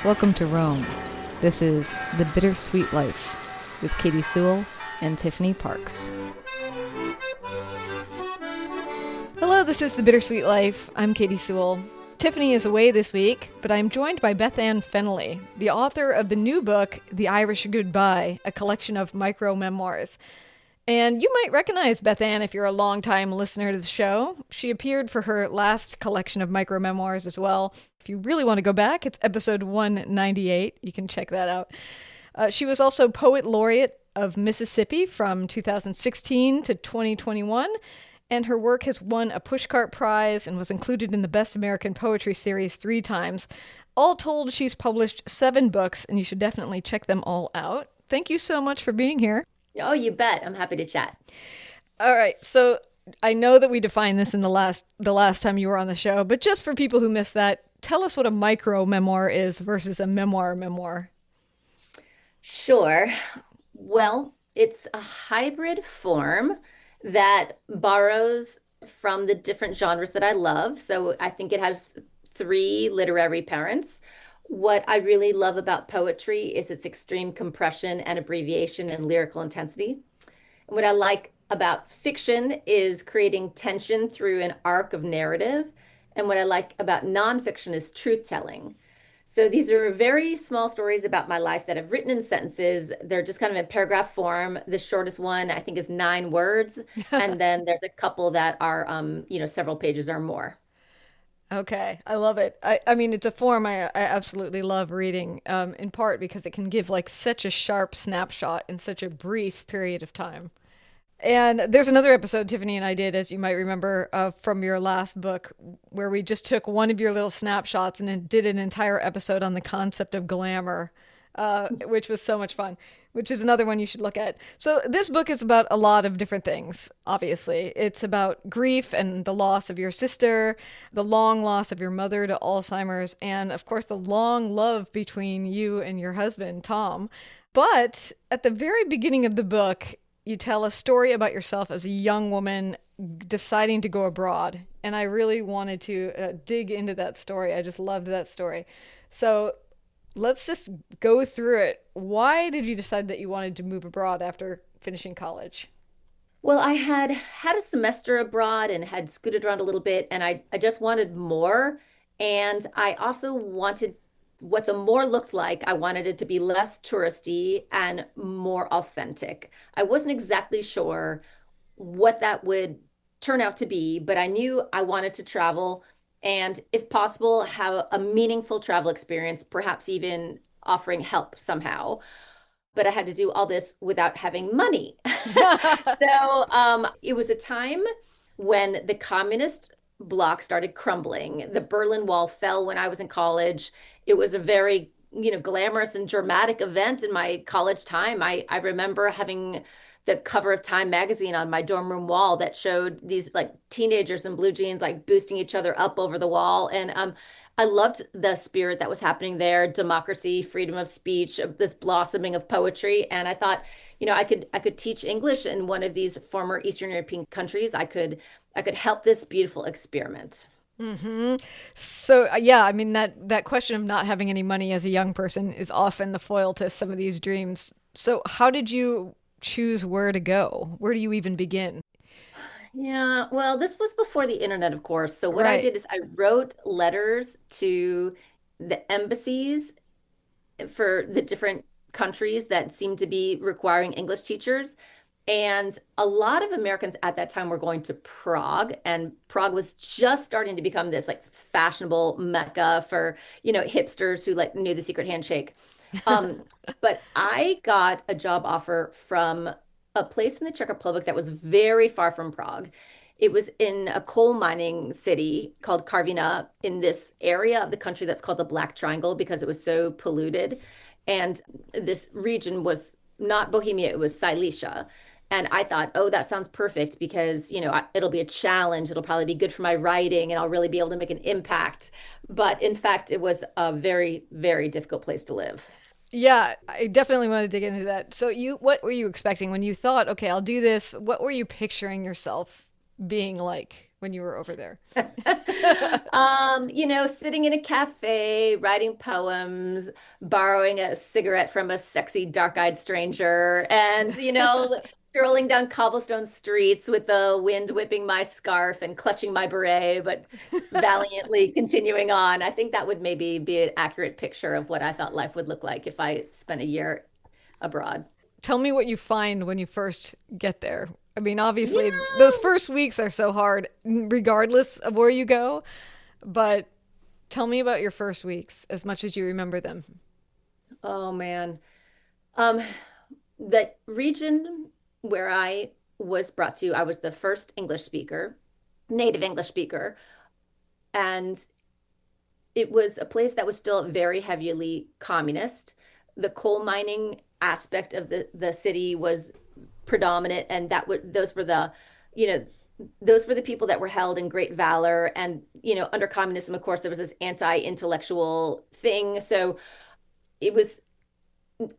Welcome to Rome. This is The Bittersweet Life with Katie Sewell and Tiffany Parks. Hello, this is The Bittersweet Life. I'm Katie Sewell. Tiffany is away this week, but I'm joined by Beth Ann Fennelly, the author of the new book, The Irish Goodbye, a collection of micro-memoirs. And you might recognize Beth Ann if you're a longtime listener to the show. She appeared for her last collection of micro-memoirs as well. If you really want to go back, it's episode 198. You can check that out. She was also Poet Laureate of Mississippi from 2016 to 2021. And her work has won a Pushcart Prize and was included in the Best American Poetry Series 3 times. All told, she's published 7 books, and you should definitely check them all out. Thank you so much for being here. Oh, you bet. I'm happy to chat. All right. So I know that we defined this in the last time you were on the show, but just for people who missed that, tell us what a micro-memoir is versus a memoir. Sure. Well, it's a hybrid form that borrows from the different genres that I love. So I think it has 3 literary parents. What I really love about poetry is its extreme compression and abbreviation and lyrical intensity. And what I like about fiction is creating tension through an arc of narrative. And what I like about nonfiction is truth telling. So these are very small stories about my life that I've written in sentences. They're just kind of in paragraph form. The shortest one, I think, is 9 words. And then there's a couple that are, several pages or more. Okay, I love it. I mean, it's a form I absolutely love reading, in part because it can give like such a sharp snapshot in such a brief period of time. And there's another episode Tiffany and I did, as you might remember, from your last book, where we just took one of your little snapshots and then did an entire episode on the concept of glamour, which was so much fun, which is another one you should look at. So this book is about a lot of different things, obviously. It's about grief and the loss of your sister, the long loss of your mother to Alzheimer's, and of course the long love between you and your husband, Tom. But at the very beginning of the book, you tell a story about yourself as a young woman deciding to go abroad. And I really wanted to dig into that story. I just loved that story. So let's just go through it. Why did you decide that you wanted to move abroad after finishing college? Well, I had a semester abroad and had scooted around a little bit, and I just wanted more. And I also wanted what the more looks like. I wanted it to be less touristy and more authentic. I wasn't exactly sure what that would turn out to be, but I knew I wanted to travel and, if possible, have a meaningful travel experience, perhaps even offering help somehow. But I had to do all this without having money. So it was a time when the communist bloc started crumbling. The Berlin Wall fell when I was in college. It was a very, glamorous and dramatic event in my college time. I remember having the cover of Time magazine on my dorm room wall that showed these like teenagers in blue jeans like boosting each other up over the wall. And I loved the spirit that was happening there, democracy, freedom of speech, this blossoming of poetry. And I thought, I could teach English in one of these former Eastern European countries. I could help this beautiful experiment. Mm-hmm. So, yeah, I mean, that question of not having any money as a young person is often the foil to some of these dreams. So how did you choose where to go? Where do you even begin? Yeah, well, this was before the internet, of course. So what I Right. did is I wrote letters to the embassies for the different countries that seemed to be requiring English teachers. And a lot of Americans at that time were going to Prague, and Prague was just starting to become this like fashionable mecca for, hipsters who like knew the secret handshake. Um, but I got a job offer from a place in the Czech Republic that was very far from Prague. It was in a coal mining city called Karviná in this area of the country that's called the Black Triangle because it was so polluted. And this region was not Bohemia, it was Silesia. And I thought, oh, that sounds perfect because, it'll be a challenge. It'll probably be good for my writing and I'll really be able to make an impact. But in fact, it was a very, very difficult place to live. Yeah, I definitely want to dig into that. So what were you expecting when you thought, okay, I'll do this? What were you picturing yourself being like? when you were over there? Sitting in a cafe, writing poems, borrowing a cigarette from a sexy dark-eyed stranger, and, strolling down cobblestone streets with the wind whipping my scarf and clutching my beret, but valiantly continuing on. I think that would maybe be an accurate picture of what I thought life would look like if I spent a year abroad. Tell me what you find when you first get there. I mean, Yeah. obviously, those first weeks are so hard, regardless of where you go. But tell me about your first weeks as much as you remember them. Oh man. Um, the region where I was brought to, I was the first English speaker, native English speaker, and it was a place that was still very heavily communist. The coal mining aspect of the city was predominant, and those were you know, those were the people that were held in great valor. And, under communism, of course, there was this anti-intellectual thing. So it was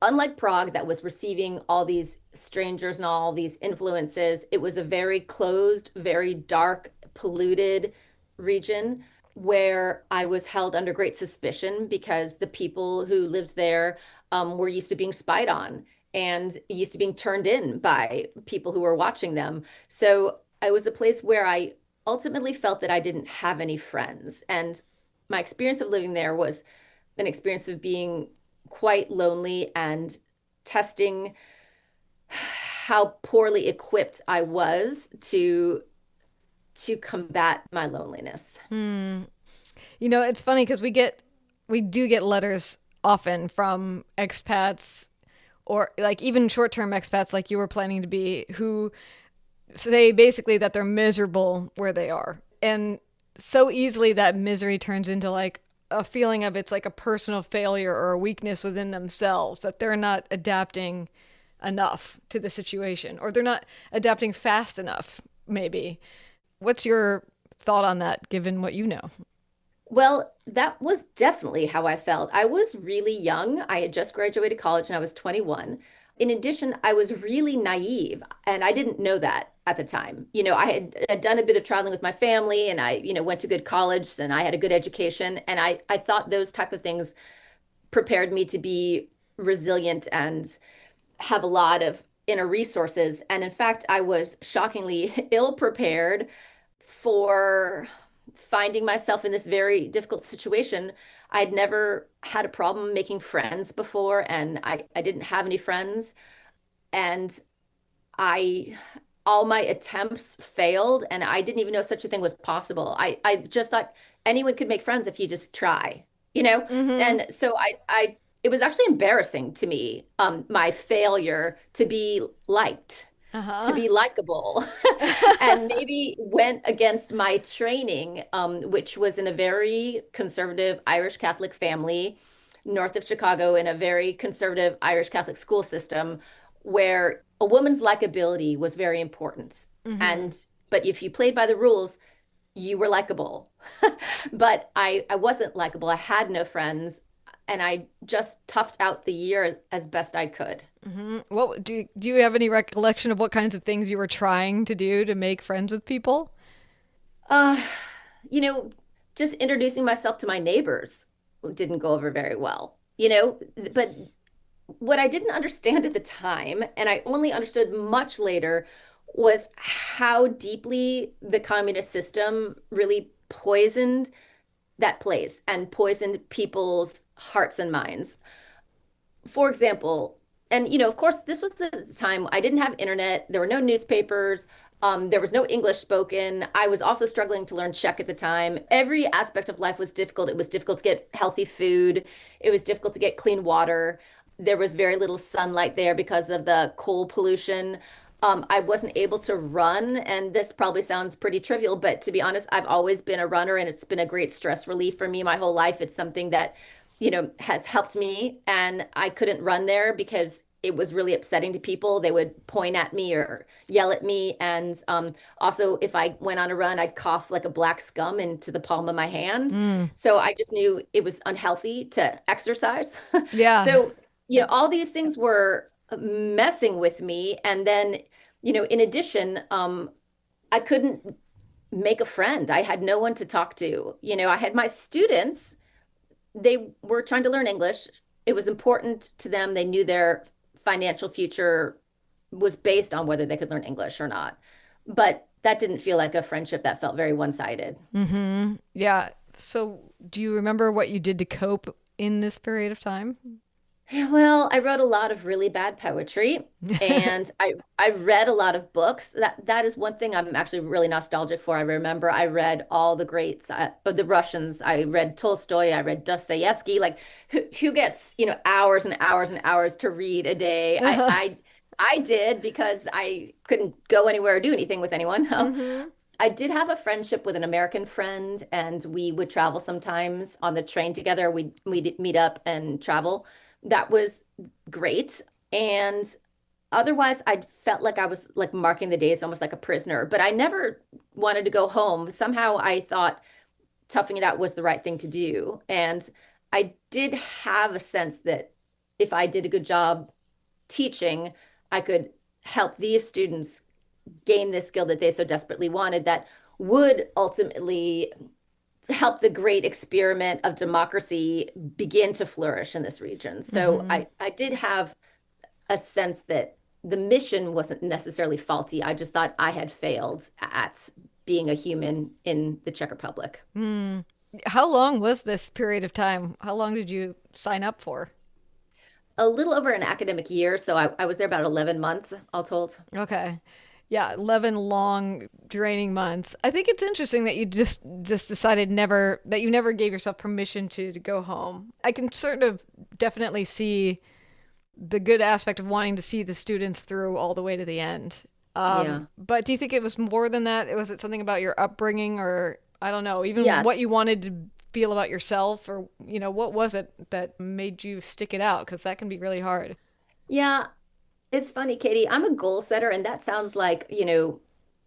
unlike Prague that was receiving all these strangers and all these influences. It was a very closed, very dark, polluted region where I was held under great suspicion because the people who lived there were used to being spied on and used to being turned in by people who were watching them. So I was a place where I ultimately felt that I didn't have any friends. And my experience of living there was an experience of being quite lonely and testing how poorly equipped I was to combat my loneliness. Hmm. It's funny because we do get letters often from expats or like even short-term expats like you were planning to be who say basically that they're miserable where they are. And so easily that misery turns into like a feeling of it's like a personal failure or a weakness within themselves that they're not adapting enough to the situation or they're not adapting fast enough, maybe. What's your thought on that, given what you know? Well, that was definitely how I felt. I was really young. I had just graduated college and I was 21. In addition, I was really naive and I didn't know that at the time. I had done a bit of traveling with my family and I, went to good college and I had a good education. And I thought those type of things prepared me to be resilient and have a lot of inner resources. And in fact, I was shockingly ill prepared for finding myself in this very difficult situation. I'd never had a problem making friends before, and I didn't have any friends. And I, all my attempts failed, and I didn't even know such a thing was possible. I just thought anyone could make friends if you just try, you know? Mm-hmm. And so it was actually embarrassing to me, my failure to be liked, to Uh-huh. be likable, and maybe went against my training, which was in a very conservative Irish Catholic family north of Chicago in a very conservative Irish Catholic school system where a woman's likability was very important. Mm-hmm. And but if you played by the rules, you were likable. But I wasn't likable. I had no friends and I just toughed out the year as best I could. Mm-hmm. What do you have any recollection of what kinds of things you were trying to do to make friends with people? Uh, you know, just introducing myself to my neighbors didn't go over very well, but what I didn't understand at the time, and I only understood much later, was how deeply the communist system really poisoned that place and poisoned people's hearts and minds. For example, and of course, this was the time I didn't have internet, there were no newspapers, there was no English spoken. I was also struggling to learn Czech at the time. Every aspect of life was difficult. It was difficult to get healthy food, it was difficult to get clean water. There was very little sunlight there because of the coal pollution. I wasn't able to run, and this probably sounds pretty trivial, but to be honest, I've always been a runner, and it's been a great stress relief for me my whole life. It's something that has helped me. And I couldn't run there because it was really upsetting to people. They would point at me or yell at me. And also, if I went on a run, I'd cough like a black scum into the palm of my hand. Mm. So I just knew it was unhealthy to exercise. Yeah. So, all these things were messing with me. And then, in addition, I couldn't make a friend. I had no one to talk to. I had my students, they were trying to learn English. It was important to them. They knew their financial future was based on whether they could learn English or not. But that didn't feel like a friendship. That felt very one-sided. Mm-hmm. Yeah. So, do you remember what you did to cope in this period of time? Well, I wrote a lot of really bad poetry and I read a lot of books. That is one thing I'm actually really nostalgic for. I remember I read all the greats of the Russians. I read Tolstoy, I read Dostoevsky. Like who gets, hours and hours and hours to read a day? I did because I couldn't go anywhere or do anything with anyone. Mm-hmm. I did have a friendship with an American friend, and we would travel sometimes on the train together. We'd meet up and travel. That was great. And otherwise, I felt like I was like marking the days almost like a prisoner, but I never wanted to go home. Somehow I thought toughing it out was the right thing to do. And I did have a sense that if I did a good job teaching, I could help these students gain this skill that they so desperately wanted that would ultimately help the great experiment of democracy begin to flourish in this region. So Mm-hmm. I did have a sense that the mission wasn't necessarily faulty. I just thought I had failed at being a human in the Czech Republic. Mm. How long was this period of time? How long did you sign up for? A little over an academic year, so I was there about 11 months, all told. Okay. Yeah, 11 long draining months. I think it's interesting that you just decided never that you never gave yourself permission to go home. I can sort of definitely see the good aspect of wanting to see the students through all the way to the end. Yeah. But do you think it was more than that? Was it something about your upbringing or I don't know, even what you Yes. wanted to feel about yourself or what was it that made you stick it out? Because that can be really hard. Yeah. It's funny, Katie. I'm a goal setter, and that sounds like,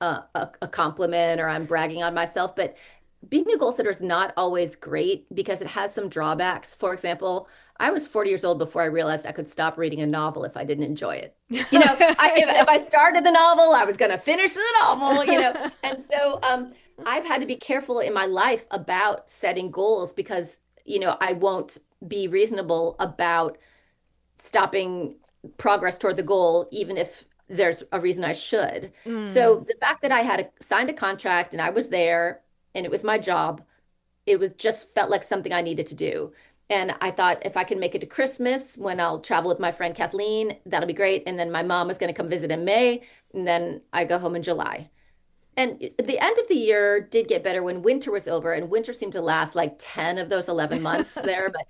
a compliment or I'm bragging on myself. But being a goal setter is not always great because it has some drawbacks. For example, I was 40 years old before I realized I could stop reading a novel if I didn't enjoy it. If I started the novel, I was going to finish the novel. And so I've had to be careful in my life about setting goals because, I won't be reasonable about stopping progress toward the goal, even if there's a reason I should. Mm. So the fact that I had signed a contract and I was there and it was my job, it was just felt like something I needed to do. And I thought if I can make it to Christmas when I'll travel with my friend Kathleen, that'll be great. And then my mom was going to come visit in May, and then I go home in July. And the end of the year did get better when winter was over, and winter seemed to last like 10 of those 11 months there. But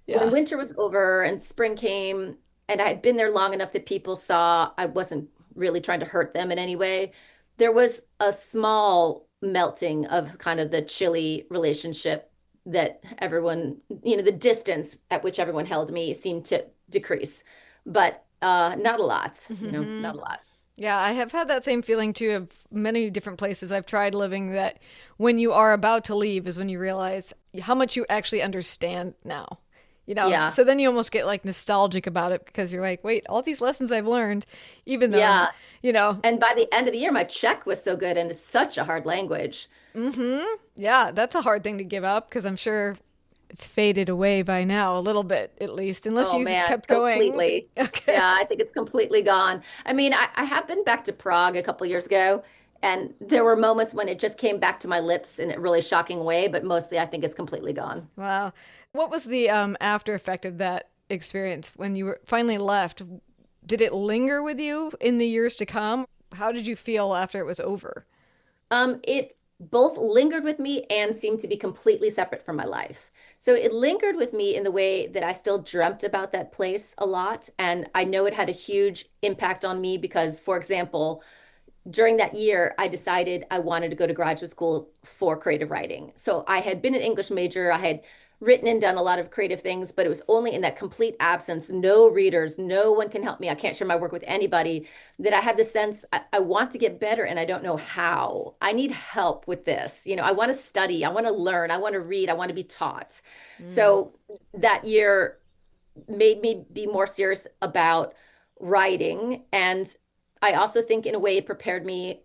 when Yeah. winter was over and spring came, and I had been there long enough that people saw I wasn't really trying to hurt them in any way, there was a small melting of kind of the chilly relationship that everyone, the distance at which everyone held me seemed to decrease, but not a lot, Hmm. not a lot. Yeah, I have had that same feeling too of many different places I've tried living that when you are about to leave is when you realize how much you actually understand now. Yeah, So then you almost get like nostalgic about it because you're like, wait, all these lessons I've learned, even though, yeah. you know, And by the end of the year, my Czech was so good, and it's such a hard language. hmm yeah, that's a hard thing to give up because I'm sure it's faded away by now, a little bit at least, unless Oh you've man, kept going. completely. Okay. Yeah, I think it's completely gone. I mean, I have been back to Prague a couple years ago, and there were moments when it just came back to my lips in a really shocking way, but mostly I think it's completely gone. Wow. What was the after effect of that experience when you were finally left? Did it linger with you in the years to come? How did you feel after it was over? It both lingered with me and seemed to be completely separate from my life. So it lingered with me in the way that I still dreamt about that place a lot. And I know it had a huge impact on me because, for example, during that year, I decided I wanted to go to graduate school for creative writing. So I had been an English major. I had written and done a lot of creative things, but it was only in that complete absence, no readers, no one can help me. I can't share my work with anybody, that I had the sense I want to get better and I don't know how. I need help with this. I want to study, I want to learn, I want to read, I want to be taught. Mm. So that year made me be more serious about writing. And I also think, in a way, it prepared me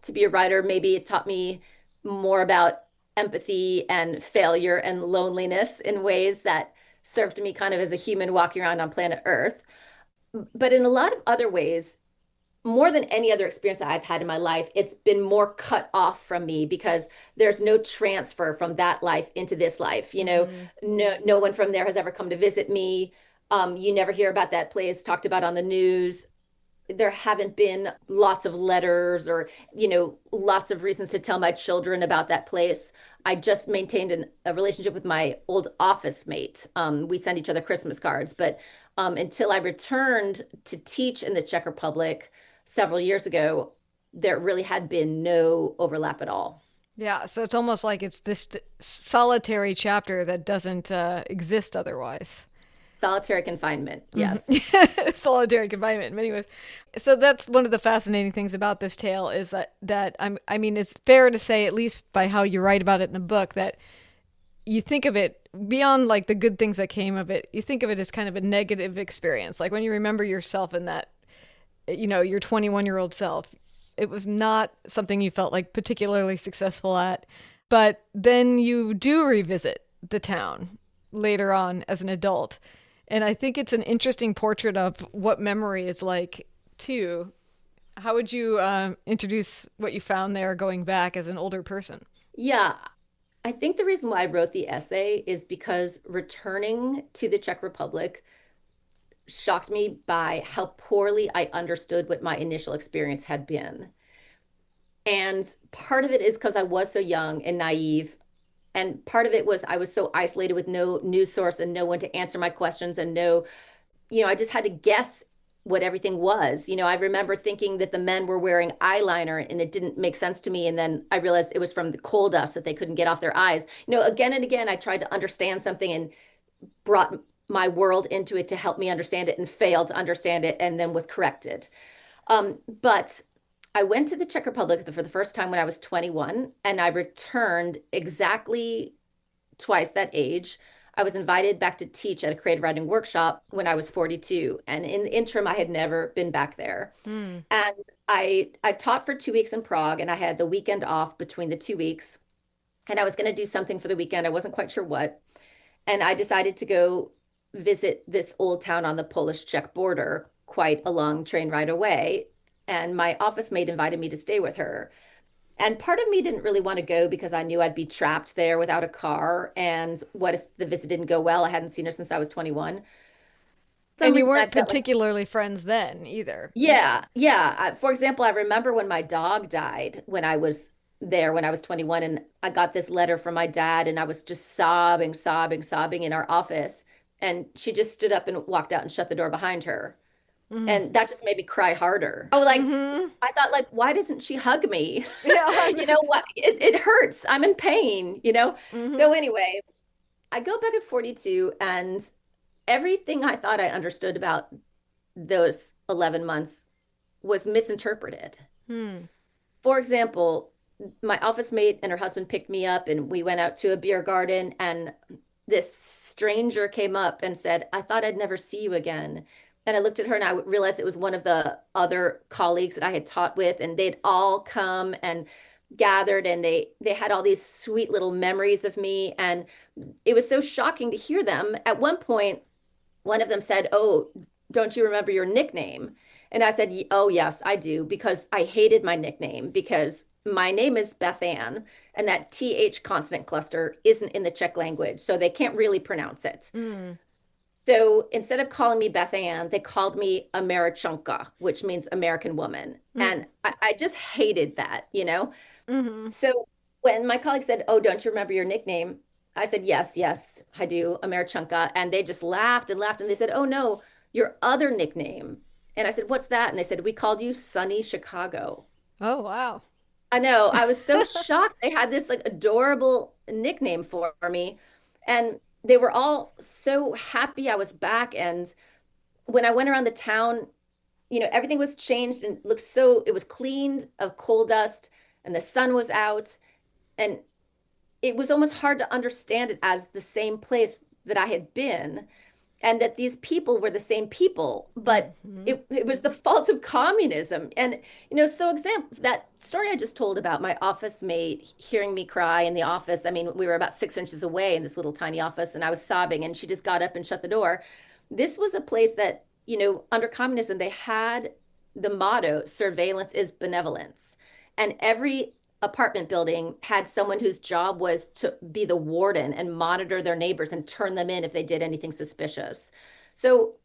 to be a writer. Maybe it taught me more about empathy and failure and loneliness in ways that served me kind of as a human walking around on planet Earth. But in a lot of other ways, more than any other experience that I've had in my life, it's been more cut off from me because there's no transfer from that life into this life. Mm. No one from there has ever come to visit me. You never hear about that place talked about on the news. There haven't been lots of letters or, lots of reasons to tell my children about that place. I just maintained a relationship with my old office mate. We send each other Christmas cards, but until I returned to teach in the Czech Republic several years ago, there really had been no overlap at all. Yeah, so it's almost like it's this solitary chapter that doesn't exist otherwise. Solitary confinement, yes. Mhm. Solitary confinement in many ways. So that's one of the fascinating things about this tale is I mean, it's fair to say, at least by how you write about it in the book, that you think of it beyond like the good things that came of it. You think of it as kind of a negative experience. Like when you remember yourself in that, your 21-year-old self, it was not something you felt like particularly successful at. But then you do revisit the town later on as an adult. And I think it's an interesting portrait of what memory is like, too. How would you introduce what you found there going back as an older person? Yeah, I think the reason why I wrote the essay is because returning to the Czech Republic shocked me by how poorly I understood what my initial experience had been. And part of it is because I was so young and naive. And part of it was I was so isolated with no news source and no one to answer my questions and no, I just had to guess what everything was. I remember thinking that the men were wearing eyeliner and it didn't make sense to me. And then I realized it was from the coal dust that they couldn't get off their eyes. Again and again, I tried to understand something and brought my world into it to help me understand it and failed to understand it and then was corrected. But I went to the Czech Republic for the first time when I was 21, and I returned exactly twice that age. I was invited back to teach at a creative writing workshop when I was 42. And in the interim, I had never been back there. Hmm. And I taught for 2 weeks in Prague, and I had the weekend off between the 2 weeks. And I was going to do something for the weekend. I wasn't quite sure what. And I decided to go visit this old town on the Polish-Czech border, quite a long train ride away. And my office mate invited me to stay with her. And part of me didn't really want to go because I knew I'd be trapped there without a car. And what if the visit didn't go well? I hadn't seen her since I was 21. For some And you reason, I weren't felt like, particularly friends then either. yeah, yeah. For example, I remember when my dog died when I was there when I was 21, and I got this letter from my dad, and I was just sobbing, sobbing, sobbing in our office. And she just stood up and walked out and shut the door behind her. Mm. And that just made me cry harder. Oh, like Hmm. I thought, like, why doesn't she hug me? Yeah. You know what? It hurts. I'm in pain. Hmm. So anyway, I go back at 42, and everything I thought I understood about those 11 months was misinterpreted. Hmm. For example, my office mate and her husband picked me up and we went out to a beer garden, and this stranger came up and said, "I thought I'd never see you again." And I looked at her and I realized it was one of the other colleagues that I had taught with, and they'd all come and gathered, and they had all these sweet little memories of me, and it was so shocking to hear them. At one point, one of them said, "Oh, don't you remember your nickname?" And I said, "Oh, yes, I do," because I hated my nickname because my name is Beth Ann, and that TH consonant cluster isn't in the Czech language, so they can't really pronounce it. Mm. So instead of calling me Beth Ann, they called me Američanka, which means American woman. Mm. And I just hated that. Hmm. So when my colleague said, "Oh, don't you remember your nickname?" I said, "Yes, yes, I do, Američanka." And they just laughed and laughed. And they said, "Oh, no, your other nickname." And I said, "What's that?" And they said, "We called you Sunny Chicago." Oh, wow. I know. I was so shocked. They had this like adorable nickname for me. And they were all so happy I was back. And when I went around the town, everything was changed and looked so, it was cleaned of coal dust and the sun was out. And it was almost hard to understand it as the same place that I had been. and that these people were the same people, but Hmm. it was the fault of communism. And, so example, that story I just told about my office mate hearing me cry in the office. I mean, we were about 6 inches away in this little tiny office, and I was sobbing, and she just got up and shut the door. This was a place that, under communism, they had the motto, surveillance is benevolence. And every apartment building had someone whose job was to be the warden and monitor their neighbors and turn them in if they did anything suspicious. So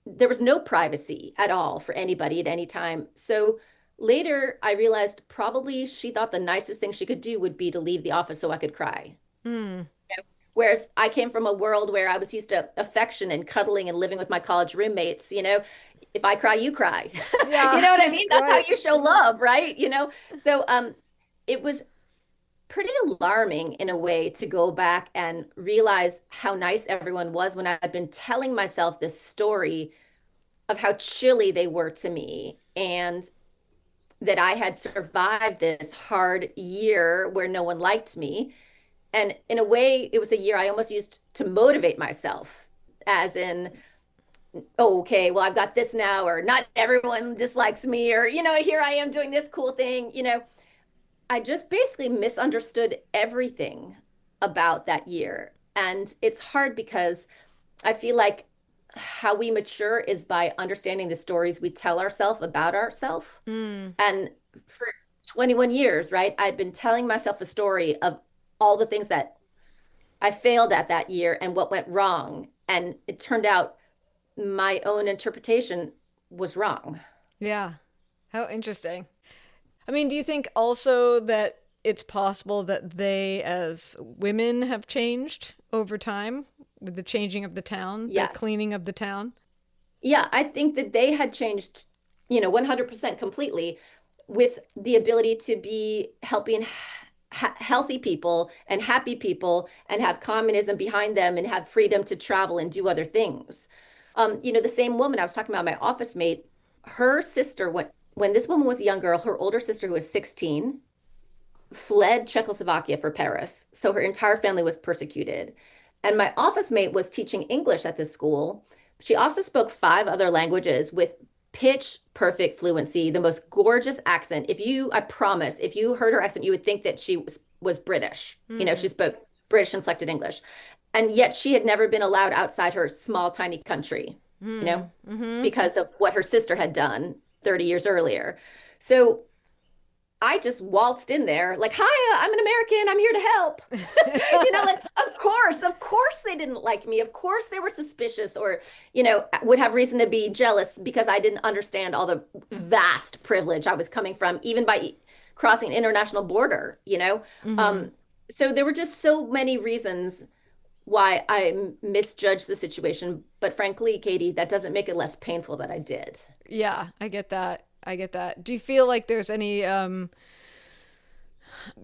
there was no privacy at all for anybody at any time. So later I realized probably she thought the nicest thing she could do would be to leave the office so I could cry. Mm. Whereas I came from a world where I was used to affection and cuddling and living with my college roommates, if I cry, you cry. You Yeah. know what I mean? That's how Right. you show love, right? So it was pretty alarming in a way to go back and realize how nice everyone was when I've been telling myself this story of how chilly they were to me and that I had survived this hard year where no one liked me. And in a way, it was a year I almost used to motivate myself, as in, oh, okay, well, I've got this now, or not everyone dislikes me, or, here I am doing this cool thing. I just basically misunderstood everything about that year. And it's hard because I feel like how we mature is by understanding the stories we tell ourselves about ourselves. Mm. And for 21 years, right, I'd been telling myself a story of all the things that I failed at that year and what went wrong. And it turned out my own interpretation was wrong. Yeah. How interesting. I mean, do you think also that it's possible that they, as women, have changed over time with the changing of the town, the Yes. cleaning of the town? Yeah, I think that they had changed, 100% completely with the ability to be helping healthy people and happy people and have communism behind them and have freedom to travel and do other things. The same woman I was talking about, my office mate, her sister, when this woman was a young girl, her older sister, who was 16, fled Czechoslovakia for Paris. So her entire family was persecuted. And my office mate was teaching English at this school. She also spoke 5 other languages with pitch perfect fluency, the most gorgeous accent. I promise, if you heard her accent, you would think that she was British. She Mm. spoke British inflected English. And yet she had never been allowed outside her small, tiny country, you Mm. know, Mm-hmm. because of what her sister had done 30 years earlier. So I just waltzed in there like, hi, I'm an American. I'm here to help. Like, of course they didn't like me. Of course they were suspicious or, would have reason to be jealous because I didn't understand all the vast privilege I was coming from, even by crossing an international border. Mm-hmm. Um, so there were just so many reasons why I misjudged the situation. But frankly, Katie, that doesn't make it less painful that I did. Yeah, I get that. I get that. Do you feel like there's any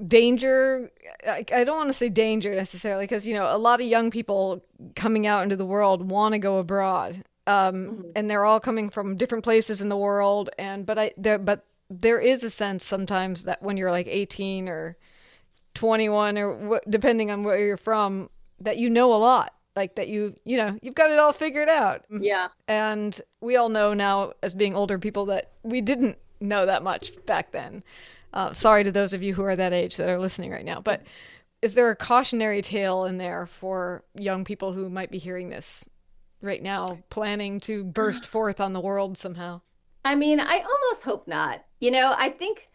danger? I don't want to say danger necessarily because, a lot of young people coming out into the world want to go abroad. Mhm. And they're all coming from different places in the world. But there is a sense sometimes that when you're like 18 or 21 or depending on where you're from, that you know a lot. Like that you've got it all figured out. Yeah. And we all know now, as being older people, that we didn't know that much back then. Sorry to those of you who are that age that are listening right now. But is there a cautionary tale in there for young people who might be hearing this right now, planning to burst forth on the world somehow? I mean, I almost hope not. I think,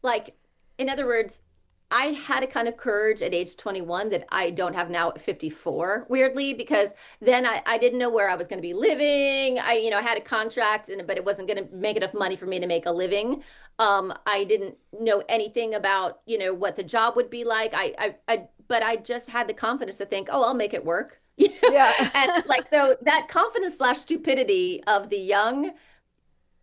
like, in other words, I had a kind of courage at age 21 that I don't have now at 54, weirdly, because then I didn't know where I was going to be living. I had a contract, but it wasn't going to make enough money for me to make a living. I didn't know anything about, what the job would be like. But I just had the confidence to think, oh, I'll make it work. Yeah. And like, so that confidence slash stupidity of the young,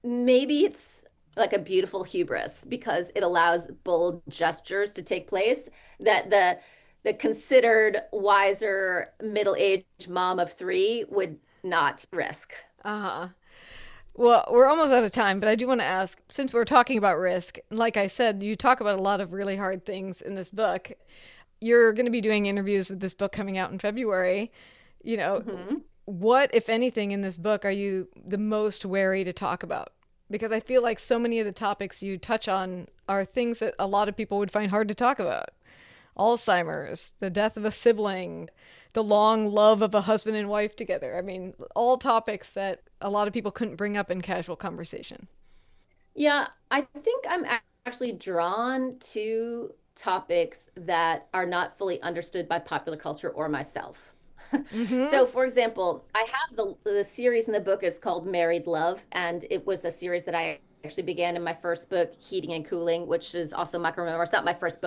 maybe it's like a beautiful hubris because it allows bold gestures to take place that the considered wiser middle-aged mom of three would not risk. Uh-huh. Well, we're almost out of time, but I do want to ask, since we're talking about risk, like I said, you talk about a lot of really hard things in this book. You're going to be doing interviews with this book coming out in February. You know, Mhm. what, if anything, in this book are you the most wary to talk about? Because I feel like so many of the topics you touch on are things that a lot of people would find hard to talk about. Alzheimer's, the death of a sibling, the long love of a husband and wife together. I mean, all topics that a lot of people couldn't bring up in casual conversation. Yeah, I think I'm actually drawn to topics that are not fully understood by popular culture or myself. Mm-hmm. So, for example, I have the series in the book is called Married Love, and it was a series that I actually began in my first book, Heating and Cooling, which is also micro-memoirs. Not my first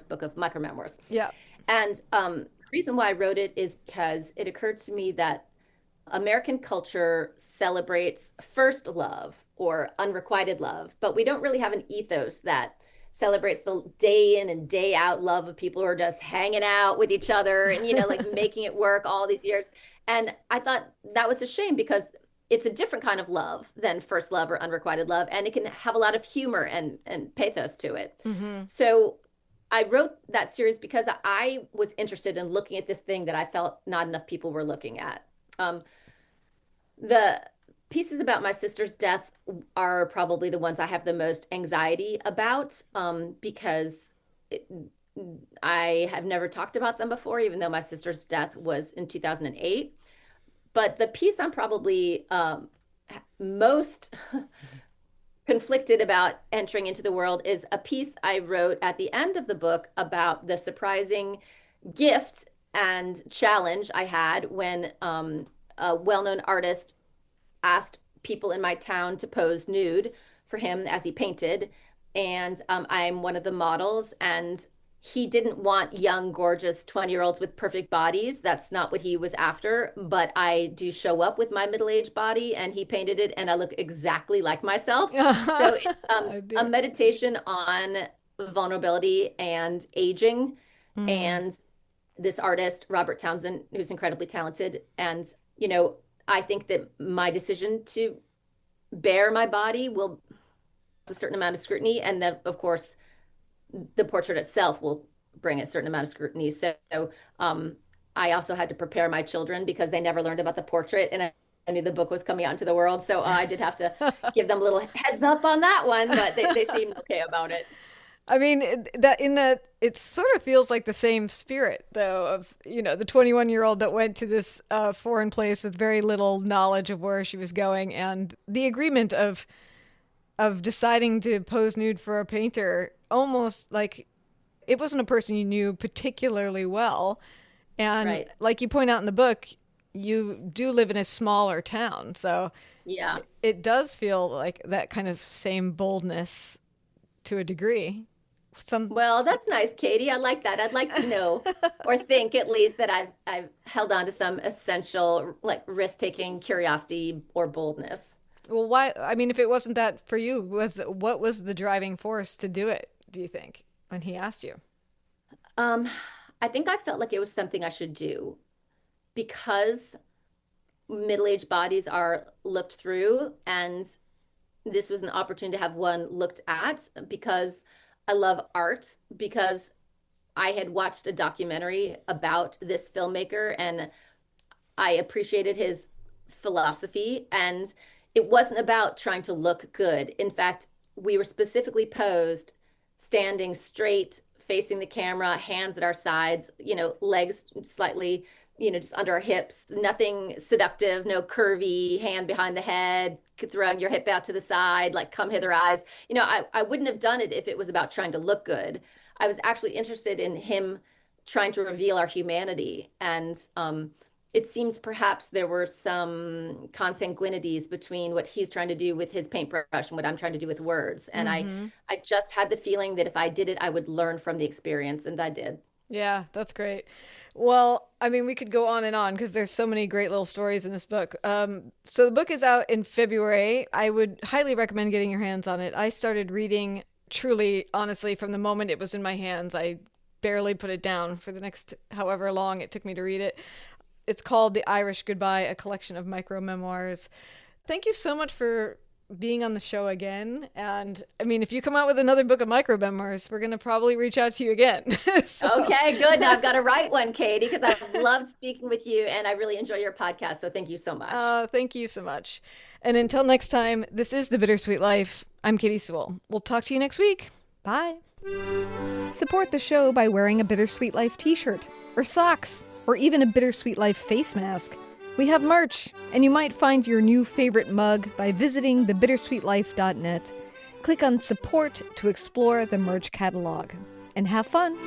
book of micro-memoirs. Yeah. And the reason why I wrote it is because it occurred to me that American culture celebrates first love or unrequited love, but we don't really have an ethos that celebrates the day in and day out love of people who are just hanging out with each other and, like making it work all these years. And I thought that was a shame because it's a different kind of love than first love or unrequited love, and it can have a lot of humor and pathos to it. Mm-hmm. So I wrote that series because I was interested in looking at this thing that I felt not enough people were looking at. Um, the pieces about my sister's death are probably the ones I have the most anxiety about because it, I have never talked about them before, even though my sister's death was in 2008. But the piece I'm probably most conflicted about entering into the world is a piece I wrote at the end of the book about the surprising gift and challenge I had when a well-known artist asked people in my town to pose nude for him as he painted. And I'm one of the models. And he didn't want young, gorgeous 20-year-olds with perfect bodies. That's not what he was after. But I do show up with my middle-aged body, and he painted it, and I look exactly like myself. So it's I a do. meditation on vulnerability and aging. Mm. And this artist, Robert Townsend, who's incredibly talented. And, I think that my decision to bare my body will a certain amount of scrutiny. And then, of course, the portrait itself will bring a certain amount of scrutiny. So um, I also had to prepare my children because they never learned about the portrait. And I knew the book was coming out into the world. So I did have to give them a little heads up on that one, but they seemed okay about it. I mean, that it sort of feels like the same spirit, though, of the 21-year-old that went to this foreign place with very little knowledge of where she was going, and the agreement of deciding to pose nude for a painter, almost like it wasn't a person you knew particularly well, and Right. like you point out in the book, you do live in a smaller town, so Yeah. it does feel like that kind of same boldness to a degree. Some Well, that's nice, Katie. I like that. I'd like to know or think at least that I've held on to some essential like risk-taking curiosity or boldness. Well, why? I mean, if it wasn't that for you, what was the driving force to do it? Do you think when he asked you? Um, I think I felt like it was something I should do because middle-aged bodies are looked through, and this was an opportunity to have one looked at because I love art, because I had watched a documentary about this filmmaker and I appreciated his philosophy. And it wasn't about trying to look good. In fact, we were specifically posed standing straight, facing the camera, hands at our sides, legs slightly, just under our hips, nothing seductive, no curvy hand behind the head, throwing your hip out to the side, like come hither eyes. I wouldn't have done it if it was about trying to look good. I was actually interested in him trying to reveal our humanity. And it seems perhaps there were some consanguinities between what he's trying to do with his paintbrush and what I'm trying to do with words. And I, Mm-hmm. I just had the feeling that if I did it, I would learn from the experience, and I did. Yeah, that's great. Well, I mean, we could go on because there's so many great little stories in this book. So the book is out in February. I would highly recommend getting your hands on it. I started reading truly, honestly, from the moment it was in my hands. I barely put it down for the next however long it took me to read it. It's called The Irish Goodbye, a collection of micro memoirs. Thank you so much for being on the show again. And I mean, if you come out with another book of micro-memoirs, we're going to probably reach out to you again. Okay, good. Now I've got to write one, Katie, because I've loved speaking with you and I really enjoy your podcast. So thank you so much. Thank you so much. And until next time, this is The Bittersweet Life. I'm Katie Sewell. We'll talk to you next week. Bye. Support the show by wearing a Bittersweet Life t-shirt or socks or even a Bittersweet Life face mask. We have merch, and you might find your new favorite mug by visiting thebittersweetlife.net. Click on support to explore the merch catalog. And have fun.